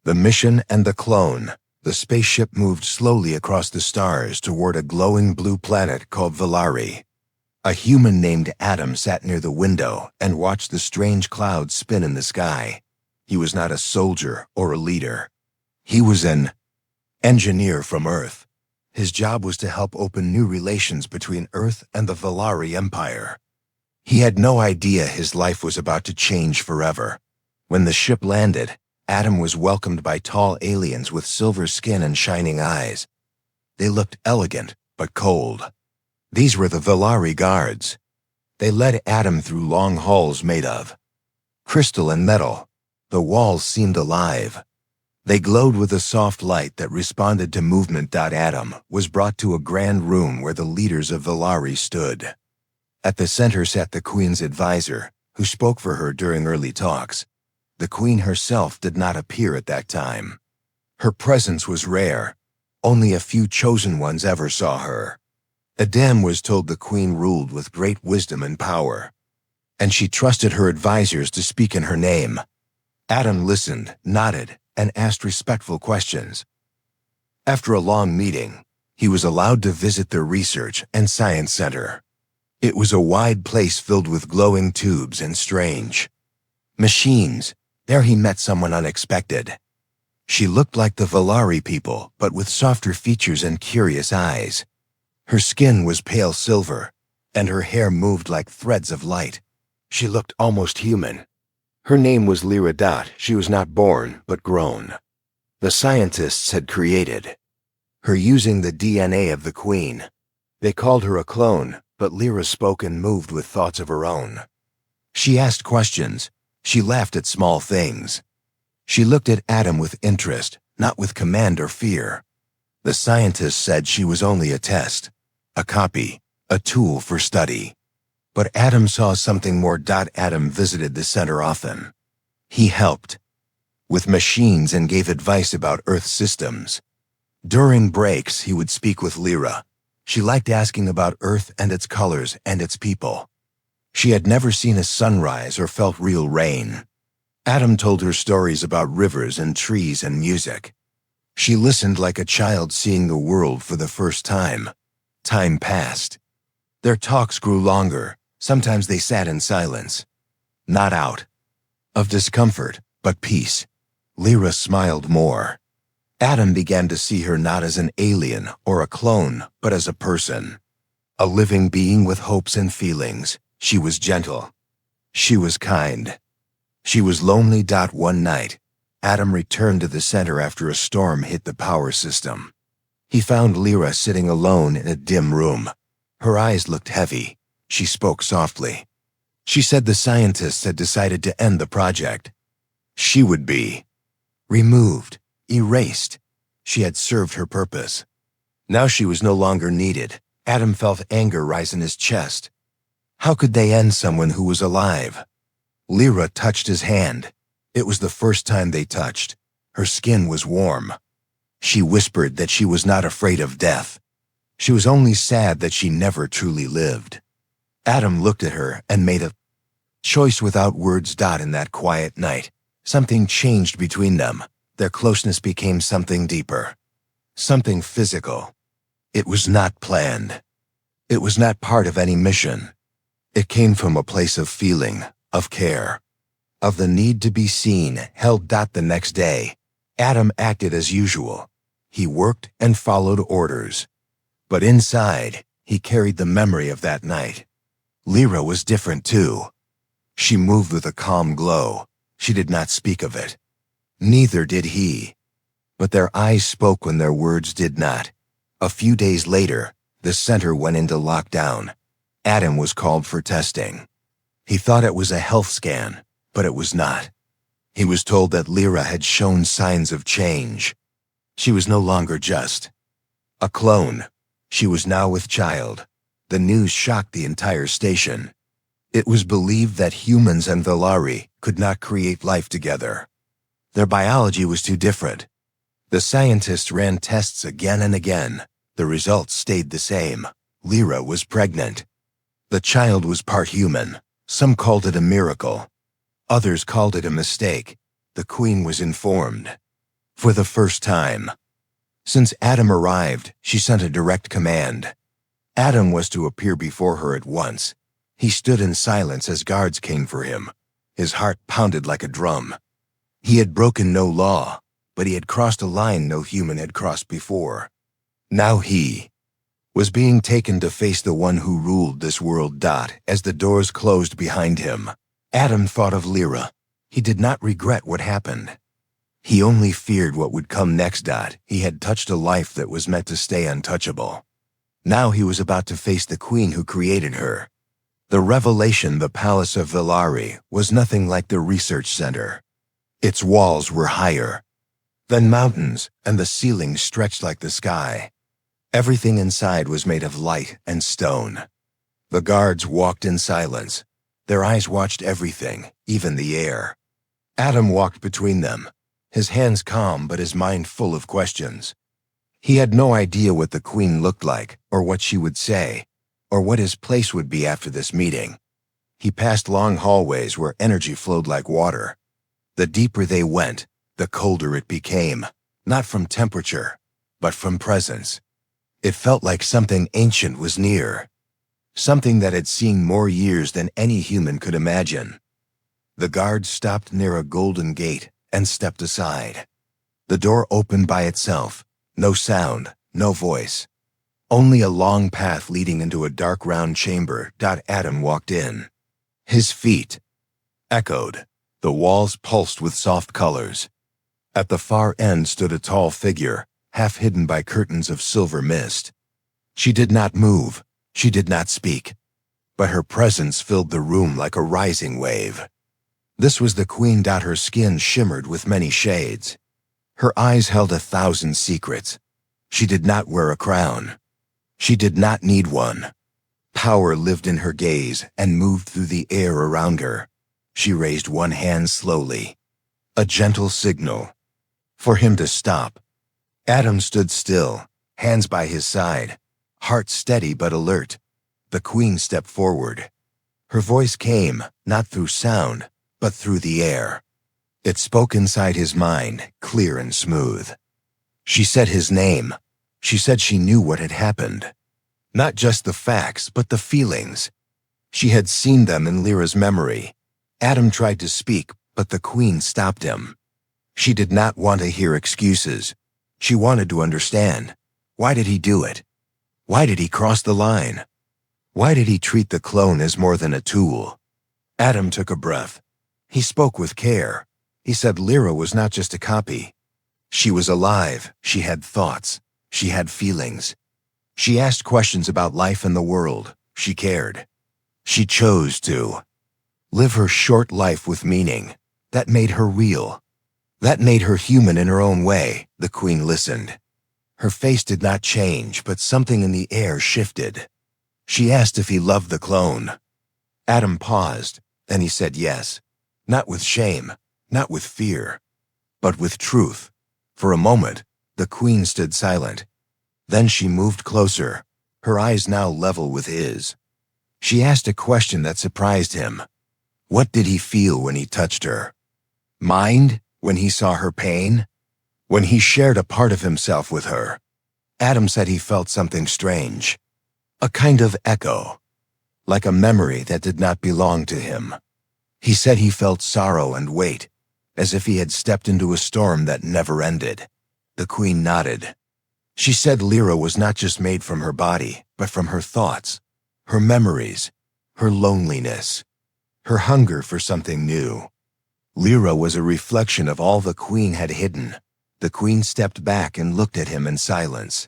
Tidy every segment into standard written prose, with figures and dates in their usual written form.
The mission and the clone. The spaceship moved slowly across the stars toward a glowing blue planet called Valari. A human named Adam sat near the window and watched the strange clouds spin in the sky. He was not a soldier or a leader. He was an engineer from Earth. His job was to help open new relations between Earth and the Valari Empire. He had no idea his life was about to change forever. When the ship landed, Adam was welcomed by tall aliens with silver skin and shining eyes. They looked elegant, but cold. These were the Valari guards. They led Adam through long halls made of crystal and metal. The walls seemed alive. They glowed with a soft light that responded to movement. Adam was brought to a grand room where the leaders of Valari stood. At the center sat the Queen's advisor, who spoke for her during early talks. The Queen herself did not appear at that time. Her presence was rare. Only a few chosen ones ever saw her. Adam was told the Queen ruled with great wisdom and power, and she trusted her advisors to speak in her name. Adam listened, nodded, and asked respectful questions. After a long meeting, he was allowed to visit their research and science center. It was a wide place filled with glowing tubes and strange machines. There he met someone unexpected. She looked like the Valari people, but with softer features and curious eyes. Her skin was pale silver, and her hair moved like threads of light. She looked almost human. Her name was Lyra. She was not born, but grown. The scientists had created her using the DNA of the Queen. They called her a clone, but Lyra spoke and moved with thoughts of her own. She asked questions. She laughed at small things. She looked at Adam with interest, not with command or fear. The scientists said she was only a test, a copy, a tool for study. But Adam saw something more. Adam visited the center often. He helped with machines and gave advice about Earth systems. During breaks, he would speak with Lyra. She liked asking about Earth and its colors and its people. She had never seen a sunrise or felt real rain. Adam told her stories about rivers and trees and music. She listened like a child seeing the world for the first time. Time passed. Their talks grew longer. Sometimes they sat in silence. Not out of discomfort, but peace. Lyra smiled more. Adam began to see her not as an alien or a clone, but as a person. A living being with hopes and feelings. She was gentle. She was kind. She was lonely. One night, Adam returned to the center after a storm hit the power system. He found Lyra sitting alone in a dim room. Her eyes looked heavy. She spoke softly. She said the scientists had decided to end the project. She would be removed, erased. She had served her purpose. Now she was no longer needed. Adam felt anger rise in his chest. How could they end someone who was alive? Lyra touched his hand. It was the first time they touched. Her skin was warm. She whispered that she was not afraid of death. She was only sad that she never truly lived. Adam looked at her and made a choice without words. In that quiet night, something changed between them. Their closeness became something deeper, something physical. It was not planned. It was not part of any mission. It came from a place of feeling, of care, of the need to be seen, held. The next day, Adam acted as usual. He worked and followed orders. But inside, he carried the memory of that night. Lyra was different too. She moved with a calm glow. She did not speak of it. Neither did he. But their eyes spoke when their words did not. A few days later, the center went into lockdown. Adam was called for testing. He thought it was a health scan, but it was not. He was told that Lyra had shown signs of change. She was no longer just a clone. She was now with child. The news shocked the entire station. It was believed that humans and Valari could not create life together. Their biology was too different. The scientists ran tests again and again. The results stayed the same. Lyra was pregnant. The child was part human. Some called it a miracle. Others called it a mistake. The Queen was informed. For the first time. Since Adam arrived, she sent a direct command. Adam was to appear before her at once. He stood in silence as guards came for him. His heart pounded like a drum. He had broken no law, but he had crossed a line no human had crossed before. Now he was being taken to face the one who ruled this world. As the doors closed behind him, Adam thought of Lyra. He did not regret what happened. He only feared what would come next. He had touched a life that was meant to stay untouchable. Now he was about to face the queen who created her. The revelation, the Palace of Villari, was nothing like the research center. Its walls were higher than mountains, and the ceiling stretched like the sky. Everything inside was made of light and stone. The guards walked in silence. Their eyes watched everything, even the air. Adam walked between them, his hands calm but his mind full of questions. He had no idea what the queen looked like, or what she would say, or what his place would be after this meeting. He passed long hallways where energy flowed like water. The deeper they went, the colder it became, not from temperature, but from presence. It felt like something ancient was near, something that had seen more years than any human could imagine. The guards stopped near a golden gate and stepped aside. The door opened by itself, no sound, no voice. Only a long path leading into a dark round chamber. Adam walked in. His feet echoed. The walls pulsed with soft colors. At the far end stood a tall figure, half hidden by curtains of silver mist. She did not move. She did not speak. But her presence filled the room like a rising wave. This was the queen. Her skin shimmered with many shades. Her eyes held 1,000 secrets. She did not wear a crown. She did not need one. Power lived in her gaze and moved through the air around her. She raised one hand slowly, a gentle signal for him to stop. Adam stood still, hands by his side, heart steady but alert. The queen stepped forward. Her voice came, not through sound, but through the air. It spoke inside his mind, clear and smooth. She said his name. She said she knew what had happened. Not just the facts, but the feelings. She had seen them in Lyra's memory. Adam tried to speak, but the queen stopped him. She did not want to hear excuses. She wanted to understand. Why did he do it? Why did he cross the line? Why did he treat the clone as more than a tool? Adam took a breath. He spoke with care. He said Lyra was not just a copy. She was alive. She had thoughts. She had feelings. She asked questions about life and the world. She cared. She chose to live her short life with meaning. That made her real. That made her human in her own way. The queen listened. Her face did not change, but something in the air shifted. She asked if he loved the clone. Adam paused, then he said yes. Not with shame, not with fear, but with truth. For a moment, the queen stood silent. Then she moved closer, her eyes now level with his. She asked a question that surprised him. What did he feel when he touched her? Mind? When he saw her pain? When he shared a part of himself with her? Adam said he felt something strange. A kind of echo. Like a memory that did not belong to him. He said he felt sorrow and weight, as if he had stepped into a storm that never ended. The queen nodded. She said Lyra was not just made from her body, but from her thoughts, her memories, her loneliness, her hunger for something new. Lyra was a reflection of all the queen had hidden. The queen stepped back and looked at him in silence.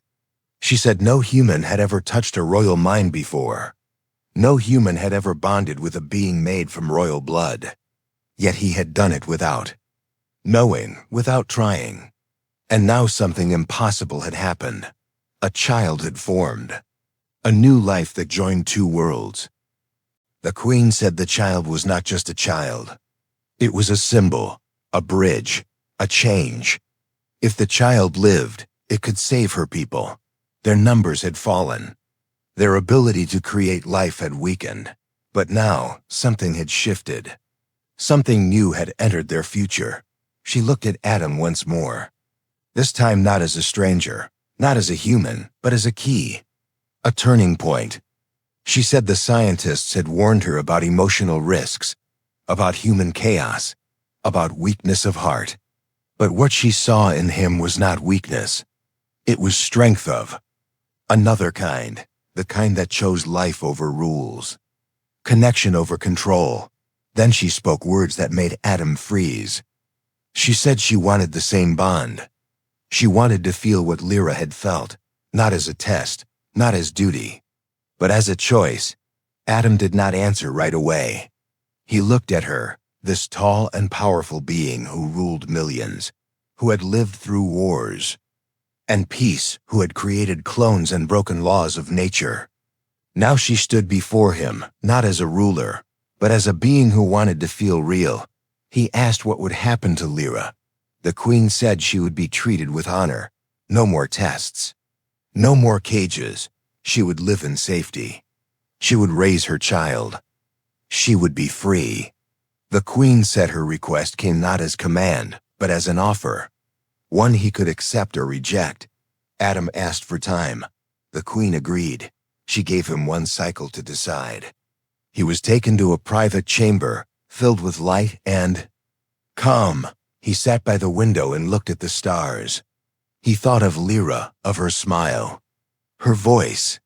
She said no human had ever touched a royal mind before. No human had ever bonded with a being made from royal blood. Yet he had done it without knowing, without trying. And now something impossible had happened. A child had formed. A new life that joined two worlds. The queen said the child was not just a child. It was a symbol, a bridge, a change. If the child lived, it could save her people. Their numbers had fallen. Their ability to create life had weakened. But now, something had shifted. Something new had entered their future. She looked at Adam once more. This time not as a stranger, not as a human, but as a key. A turning point. She said the scientists had warned her about emotional risks, about human chaos, about weakness of heart. But what she saw in him was not weakness. It was strength of another kind, the kind that chose life over rules, connection over control. Then she spoke words that made Adam freeze. She said she wanted the same bond. She wanted to feel what Lyra had felt, not as a test, not as duty, but as a choice. Adam did not answer right away. He looked at her, this tall and powerful being who ruled millions, who had lived through wars and peace, who had created clones and broken laws of nature. Now she stood before him, not as a ruler, but as a being who wanted to feel real. He asked what would happen to Lyra. The queen said she would be treated with honor. No more tests. No more cages. She would live in safety. She would raise her child. She would be free. The queen said her request came not as command, but as an offer, one he could accept or reject. Adam asked for time. The queen agreed. She gave him one cycle to decide. He was taken to a private chamber, filled with light and calm. He sat by the window and looked at the stars. He thought of Lyra, of her smile, her voice,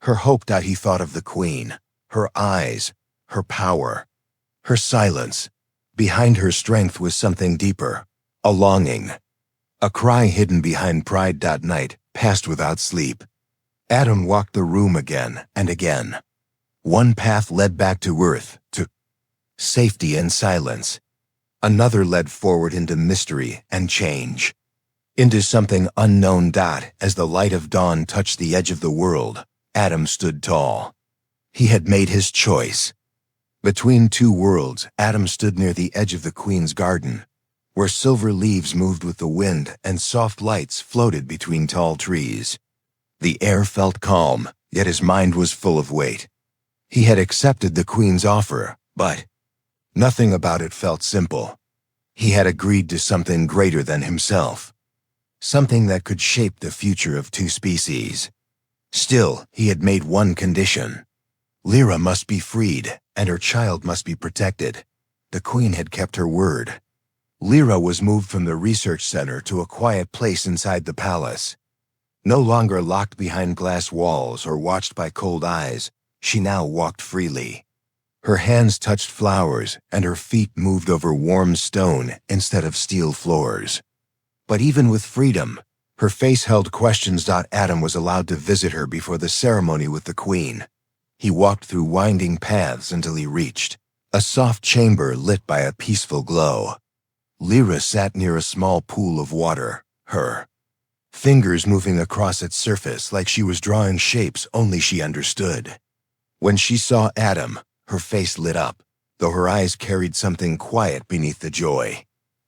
her hope. He thought of the queen, her eyes, her power, her silence. Behind her strength was something deeper, a longing, a cry hidden behind pride. Night passed without sleep. Adam walked the room again and again. One path led back to Earth, to safety and silence. Another led forward into mystery and change, into something unknown. As the light of dawn touched the edge of the world, Adam stood tall. He had made his choice. Between two worlds, Adam stood near the edge of the queen's garden, where silver leaves moved with the wind and soft lights floated between tall trees. The air felt calm, yet his mind was full of weight. He had accepted the queen's offer, but nothing about it felt simple. He had agreed to something greater than himself, something that could shape the future of two species. Still, he had made one condition. Lyra must be freed, and her child must be protected. The queen had kept her word. Lyra was moved from the research center to a quiet place inside the palace. No longer locked behind glass walls or watched by cold eyes, she now walked freely. Her hands touched flowers, and her feet moved over warm stone instead of steel floors. But even with freedom, her face held questions. Adam was allowed to visit her before the ceremony with the queen. He walked through winding paths until he reached a soft chamber lit by a peaceful glow. Lyra sat near a small pool of water, her fingers moving across its surface like she was drawing shapes only she understood. When she saw Adam, her face lit up, though her eyes carried something quiet beneath the joy.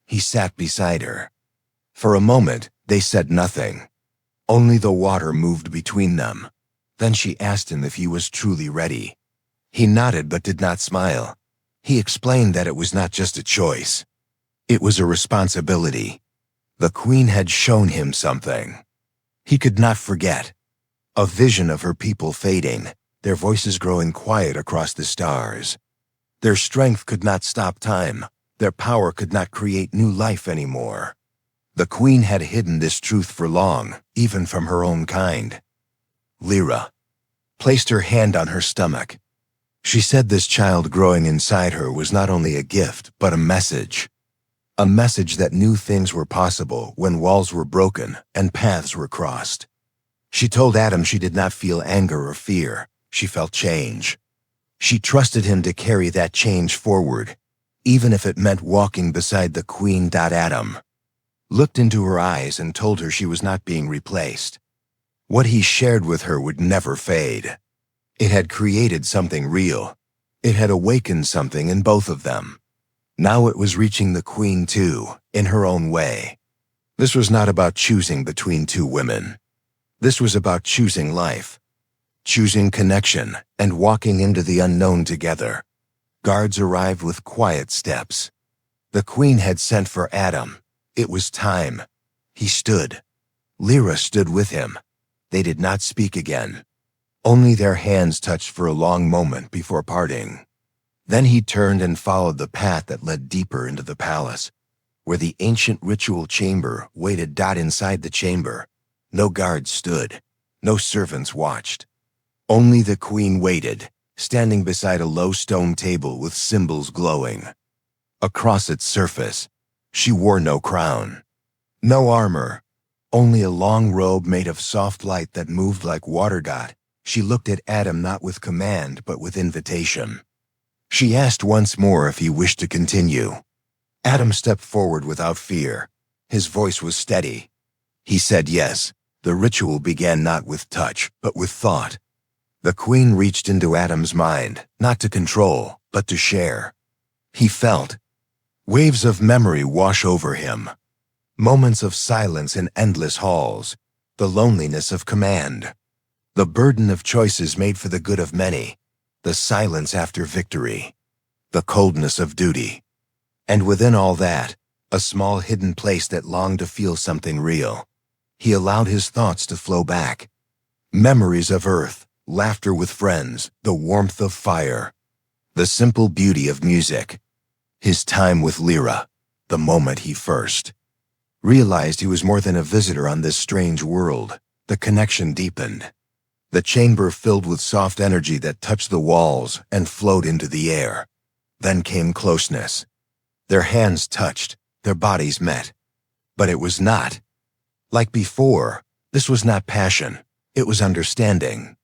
He sat beside her. For a moment, they said nothing. Only the water moved between them. Then she asked him if he was truly ready. He nodded but did not smile. He explained that it was not just a choice. It was a responsibility. The queen had shown him something he could not forget. A vision of her people fading, their voices growing quiet across the stars. Their strength could not stop time. Their power could not create new life anymore. The queen had hidden this truth for long, even from her own kind. Lyra placed her hand on her stomach. She said this child growing inside her was not only a gift, but a message. A message that new things were possible when walls were broken and paths were crossed. She told Adam she did not feel anger or fear. She felt change. She trusted him to carry that change forward, even if it meant walking beside the queen. Adam looked into her eyes and told her she was not being replaced. What he shared with her would never fade. It had created something real. It had awakened something in both of them. Now it was reaching the queen too, in her own way. This was not about choosing between two women. This was about choosing life, choosing connection, and walking into the unknown together. Guards arrived with quiet steps. The queen had sent for Adam. It was time. He stood. Lyra stood with him. They did not speak again. Only their hands touched for a long moment before parting. Then he turned and followed the path that led deeper into the palace, where the ancient ritual chamber waited. Inside the chamber, no guards stood, no servants watched. Only the queen waited, standing beside a low stone table with symbols glowing. Across its surface, she wore no crown, no armor, only a long robe made of soft light that moved like water. She looked at Adam not with command but with invitation. She asked once more if he wished to continue. Adam stepped forward without fear. His voice was steady. He said yes. The ritual began not with touch, but with thought. The queen reached into Adam's mind, not to control, but to share. He felt waves of memory wash over him. Moments of silence in endless halls, the loneliness of command, the burden of choices made for the good of many, the silence after victory, the coldness of duty. And within all that, a small hidden place that longed to feel something real. He allowed his thoughts to flow back. Memories of Earth, laughter with friends, the warmth of fire, the simple beauty of music. His time with Lyra, the moment he first realized he was more than a visitor on this strange world. The connection deepened. The chamber filled with soft energy that touched the walls and flowed into the air. Then came closeness. Their hands touched, their bodies met. But it was not. Like before, this was not passion, it was understanding.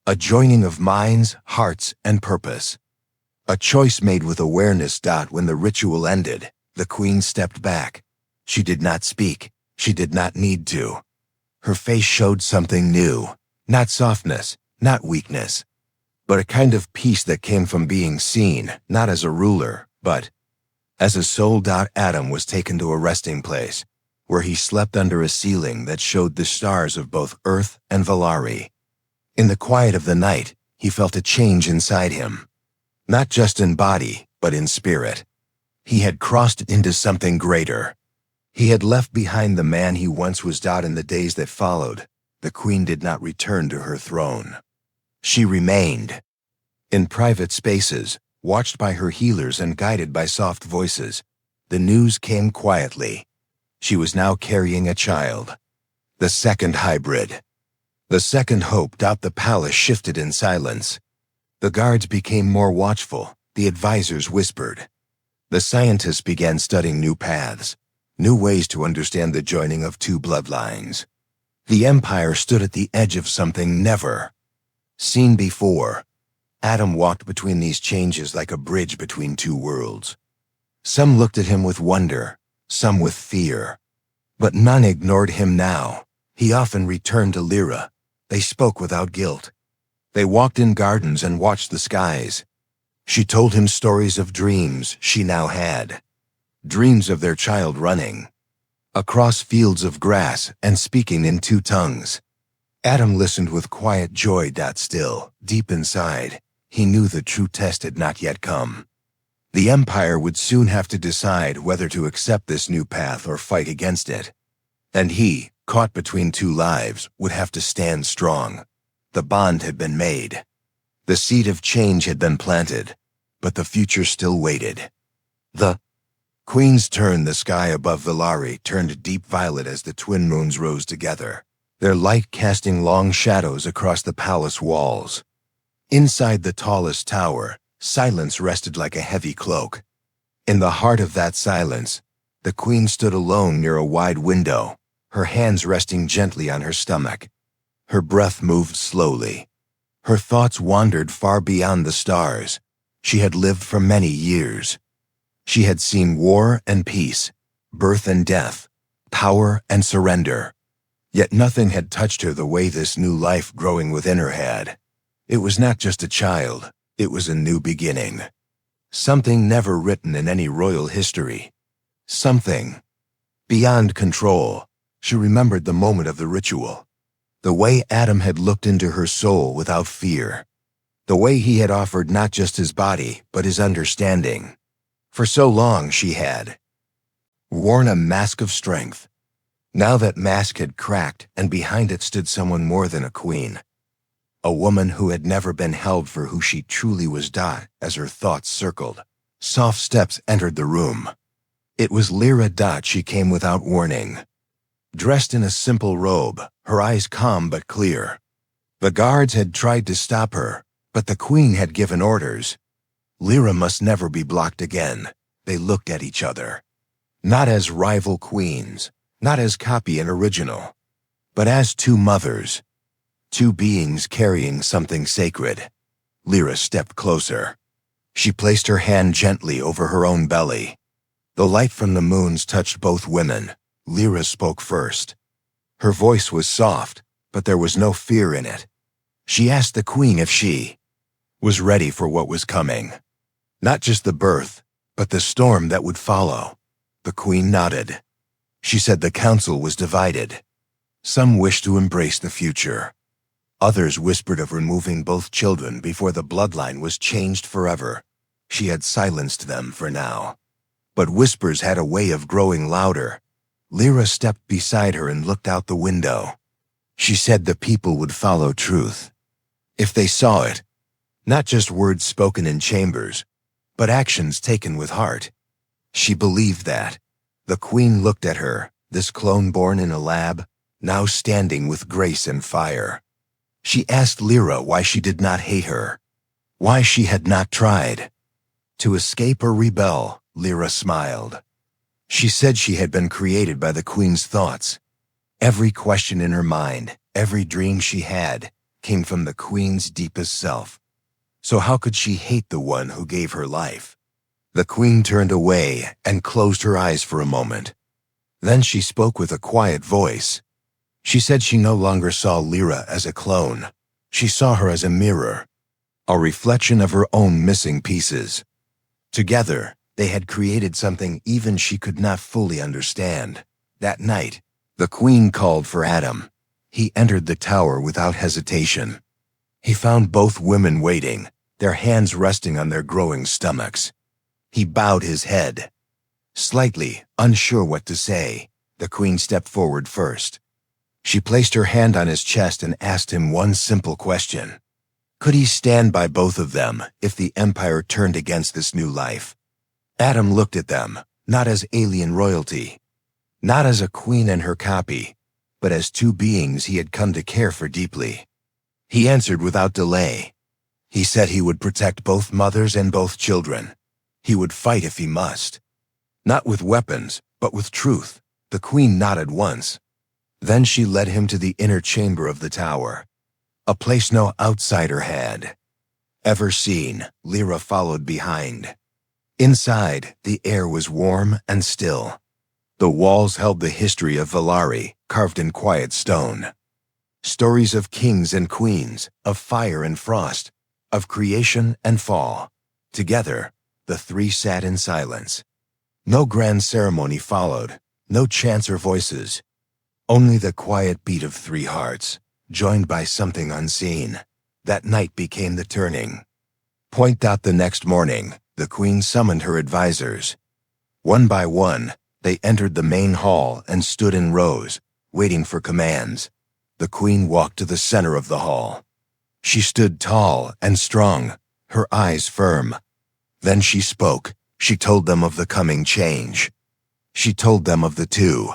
A joining of minds, hearts, and purpose. A choice made with awareness. When the ritual ended, the queen stepped back. She did not speak. She did not need to. Her face showed something new. Not softness, not weakness, but a kind of peace that came from being seen, not as a ruler, but as a soul. Adam was taken to a resting place, where he slept under a ceiling that showed the stars of both Earth and Valari. In the quiet of the night, he felt a change inside him. Not just in body, but in spirit. He had crossed into something greater. He had left behind the man he once was. In the days that followed, the queen did not return to her throne. She remained. In private spaces, watched by her healers and guided by soft voices, the news came quietly. She was now carrying a child. The second hybrid. The second hope. The palace shifted in silence. The guards became more watchful, the advisors whispered. The scientists began studying new paths, new ways to understand the joining of two bloodlines. The Empire stood at the edge of something never seen before. Adam walked between these changes like a bridge between two worlds. Some looked at him with wonder, some with fear. But none ignored him now. He often returned to Lyra. They spoke without guilt. They walked in gardens and watched the skies. She told him stories of dreams she now had. Dreams of their child running across fields of grass and speaking in two tongues. Adam listened with quiet joy. Still, deep inside, he knew the true test had not yet come. The Empire would soon have to decide whether to accept this new path or fight against it. And he, caught between two lives, would have to stand strong. The bond had been made. The seed of change had been planted, but the future still waited. The queen's turn. The sky above Valari turned deep violet as the twin moons rose together, their light casting long shadows across the palace walls. Inside the tallest tower, silence rested like a heavy cloak. In the heart of that silence, the queen stood alone near a wide window, her hands resting gently on her stomach. Her breath moved slowly. Her thoughts wandered far beyond the stars. She had lived for many years. She had seen war and peace, birth and death, power and surrender. Yet nothing had touched her the way this new life growing within her had. It was not just a child, it was a new beginning. Something never written in any royal history. Something beyond control. She remembered the moment of the ritual. The way Adam had looked into her soul without fear. The way he had offered not just his body, but his understanding. For so long she had worn a mask of strength, Now that mask had cracked, and behind it stood someone more than a queen. A woman who had never been held for who she truly was. As her thoughts circled, soft steps entered the room. It was Lyra. She came without warning. Dressed in a simple robe, her eyes calm but clear. The guards had tried to stop her, but the queen had given orders. Lyra must never be blocked again. They looked at each other. Not as rival queens, not as copy and original, but as two mothers. Two beings carrying something sacred. Lyra stepped closer. She placed her hand gently over her own belly. The light from the moons touched both women. Lyra spoke first. Her voice was soft, but there was no fear in it. She asked the queen if she was ready for what was coming. Not just the birth, but the storm that would follow. The queen nodded. She said the council was divided. Some wished to embrace the future. Others whispered of removing both children before the bloodline was changed forever. She had silenced them for now. But whispers had a way of growing louder. Lyra stepped beside her and looked out the window. She said the people would follow truth. If they saw it, not just words spoken in chambers, but actions taken with heart. She believed that. The queen looked at her, this clone born in a lab, now standing with grace and fire. She asked Lyra why she did not hate her, why she had not tried to escape or rebel. Lyra smiled. She said she had been created by the queen's thoughts. Every question in her mind, every dream she had, came from the queen's deepest self. So how could she hate the one who gave her life? The queen turned away and closed her eyes for a moment. Then she spoke with a quiet voice. She said she no longer saw Lyra as a clone. She saw her as a mirror, a reflection of her own missing pieces. Together, they had created something even she could not fully understand. That night, the queen called for Adam. He entered the tower without hesitation. He found both women waiting, their hands resting on their growing stomachs. He bowed his head. Slightly unsure what to say, the queen stepped forward first. She placed her hand on his chest and asked him one simple question. Could he stand by both of them if the empire turned against this new life? Adam looked at them, not as alien royalty, not as a queen and her copy, but as two beings he had come to care for deeply. He answered without delay. He said he would protect both mothers and both children. He would fight if he must. Not with weapons, but with truth. The queen nodded once. Then she led him to the inner chamber of the tower, a place no outsider had ever seen. Lyra followed behind. Inside, the air was warm and still. The walls held the history of Valari, carved in quiet stone. Stories of kings and queens, of fire and frost, of creation and fall. Together, the three sat in silence. No grand ceremony followed, no chants or voices. Only the quiet beat of three hearts, joined by something unseen. That night became the turning point. The next morning, the queen summoned her advisors. One by one, they entered the main hall and stood in rows, waiting for commands. The queen walked to the center of the hall. She stood tall and strong, her eyes firm. Then she spoke. She told them of the coming change. She told them of the two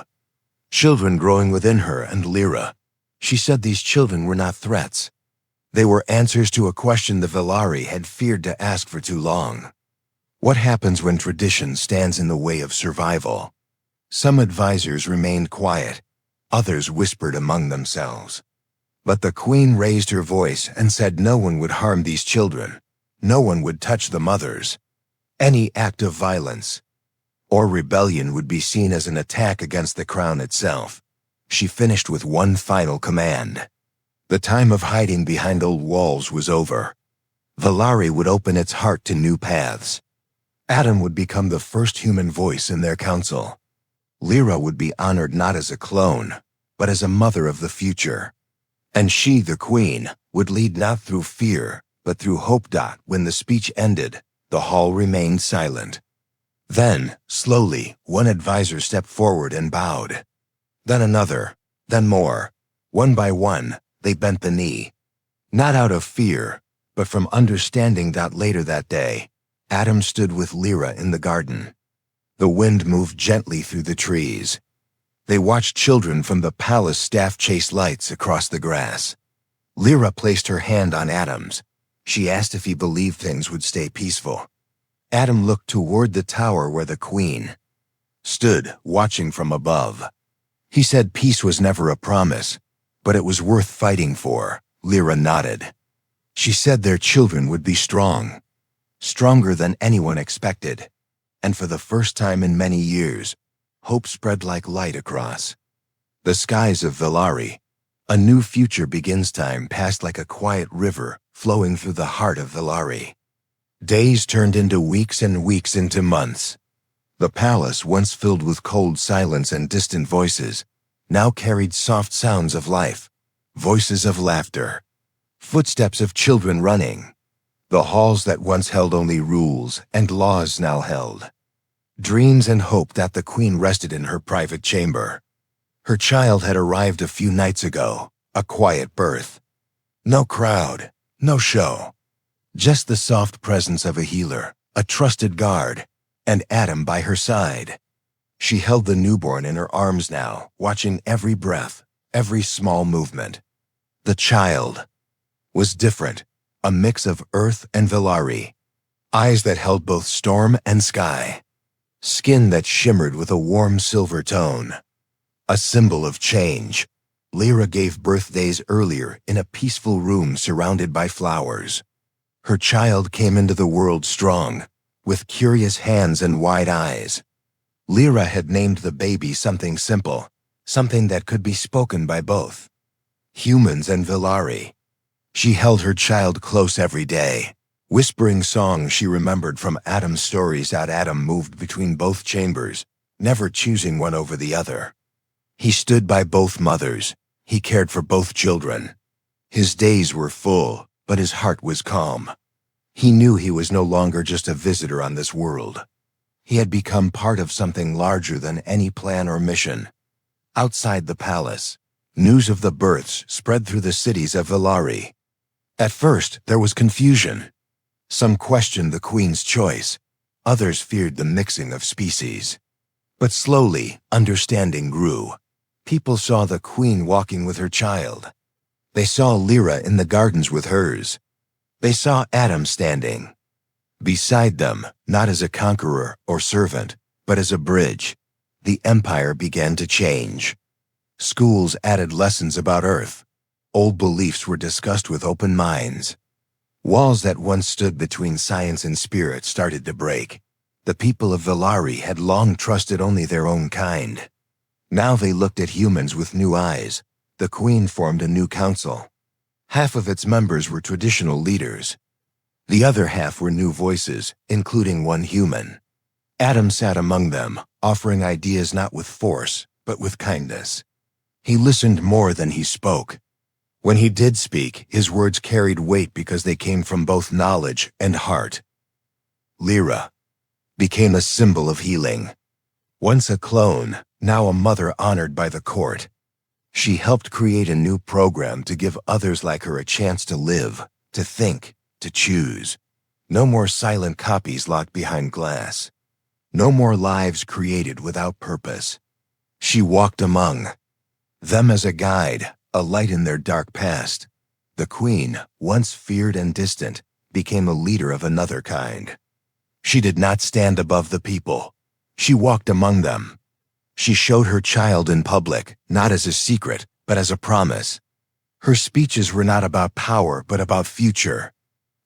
children growing within her and Lyra. She said these children were not threats. They were answers to a question the Valari had feared to ask for too long. What happens when tradition stands in the way of survival? Some advisors remained quiet. Others whispered among themselves. But the queen raised her voice and said no one would harm these children. No one would touch the mothers. Any act of violence or rebellion would be seen as an attack against the crown itself. She finished with one final command. The time of hiding behind old walls was over. Valari would open its heart to new paths. Adam would become the first human voice in their council. Lyra would be honored not as a clone, but as a mother of the future. And she, the queen, would lead not through fear, but through hope. When the speech ended, the hall remained silent. Then, slowly, one advisor stepped forward and bowed. Then another, then more. One by one, they bent the knee. Not out of fear, but from understanding that later that day, Adam stood with Lyra in the garden. The wind moved gently through the trees. They watched children from the palace staff chase lights across the grass. Lyra placed her hand on Adam's. She asked if he believed things would stay peaceful. Adam looked toward the tower where the queen stood, watching from above. He said peace was never a promise, but it was worth fighting for. Lyra nodded. She said their children would be strong, stronger than anyone expected. And for the first time in many years, hope spread like light across the skies of Velari. A new future begins. Time passed like a quiet river flowing through the heart of Velari. Days turned into weeks and weeks into months. The palace, once filled with cold silence and distant voices, now carried soft sounds of life, voices of laughter, footsteps of children running. The halls that once held only rules and laws now held dreams and hope. That the queen rested in her private chamber. Her child had arrived a few nights ago, a quiet birth. No crowd, no show. Just the soft presence of a healer, a trusted guard, and Adam by her side. She held the newborn in her arms now, watching every breath, every small movement. The child was different, a mix of earth and Velari. Eyes that held both storm and sky. Skin that shimmered with a warm silver tone. A symbol of change. Lyra gave birth days earlier in a peaceful room surrounded by flowers. Her child came into the world strong, with curious hands and wide eyes. Lyra had named the baby something simple, something that could be spoken by both humans and Velari. She held her child close every day, whispering songs she remembered from Adam's stories. Adam moved between both chambers, never choosing one over the other. He stood by both mothers. He cared for both children. His days were full, but his heart was calm. He knew he was no longer just a visitor on this world. He had become part of something larger than any plan or mission. Outside the palace, news of the births spread through the cities of Velari. At first, there was confusion. Some questioned the queen's choice. Others feared the mixing of species. But slowly, understanding grew. People saw the queen walking with her child. They saw Lyra in the gardens with hers. They saw Adam standing beside them, not as a conqueror or servant, but as a bridge. The empire began to change. Schools added lessons about Earth. Old beliefs were discussed with open minds. Walls that once stood between science and spirit started to break. The people of Velari had long trusted only their own kind. Now they looked at humans with new eyes. The queen formed a new council. Half of its members were traditional leaders. The other half were new voices, including one human. Adam sat among them, offering ideas not with force, but with kindness. He listened more than he spoke. When he did speak, his words carried weight because they came from both knowledge and heart. Lyra became a symbol of healing. Once a clone, now a mother honored by the court. She helped create a new program to give others like her a chance to live, to think, to choose. No more silent copies locked behind glass. No more lives created without purpose. She walked among them as a guide, a light in their dark past. The queen, once feared and distant, became a leader of another kind. She did not stand above the people. She walked among them. She showed her child in public, not as a secret, but as a promise. Her speeches were not about power, but about future.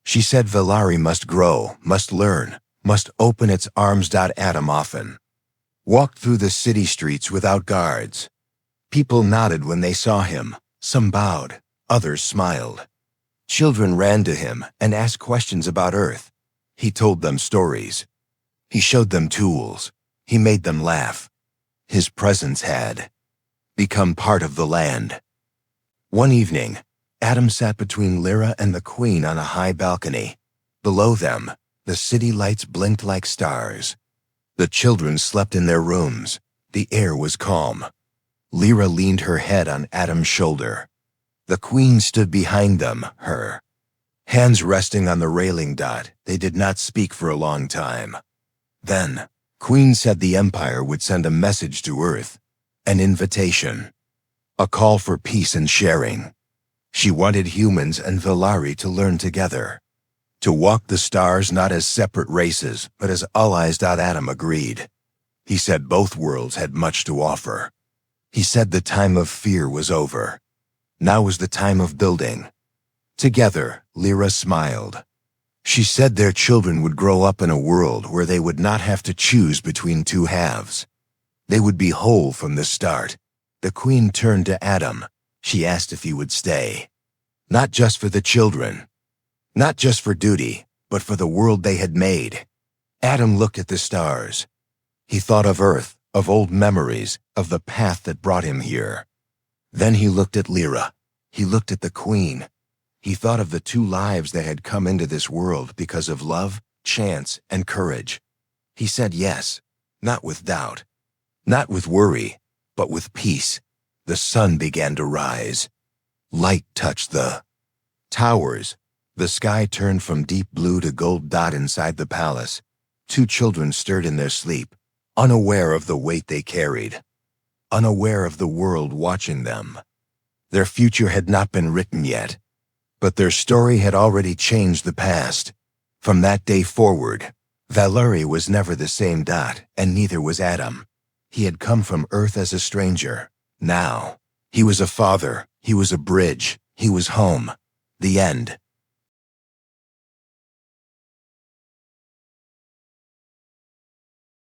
She said Velari must grow, must learn, must open its arms. Adam often walked through the city streets without guards. People nodded when they saw him. Some bowed, others smiled. Children ran to him and asked questions about Earth. He told them stories. He showed them tools. He made them laugh. His presence had become part of the land. One evening, Adam sat between Lyra and the queen on a high balcony. Below them, the city lights blinked like stars. The children slept in their rooms. The air was calm. Lyra leaned her head on Adam's shoulder. The queen stood behind them, her hands resting on the railing. They did not speak for a long time. Then, Queen said the Empire would send a message to Earth, an invitation, a call for peace and sharing. She wanted humans and Valari to learn together, to walk the stars not as separate races, but as allies. Adam agreed. He said both worlds had much to offer. He said the time of fear was over. Now was the time of building. Together, Lyra smiled. She said their children would grow up in a world where they would not have to choose between two halves. They would be whole from the start. The queen turned to Adam. She asked if he would stay. Not just for the children. Not just for duty, but for the world they had made. Adam looked at the stars. He thought of Earth, of old memories, of the path that brought him here. Then he looked at Lyra. He looked at the queen. He thought of the two lives that had come into this world because of love, chance, and courage. He said yes, not with doubt, not with worry, but with peace. The sun began to rise. Light touched the towers. The sky turned from deep blue to gold. Inside the palace, two children stirred in their sleep, unaware of the weight they carried, unaware of the world watching them. Their future had not been written yet, but their story had already changed the past. From that day forward, Valari was never the same. And neither was Adam. He had come from Earth as a stranger. Now, he was a father, he was a bridge, he was home. The end.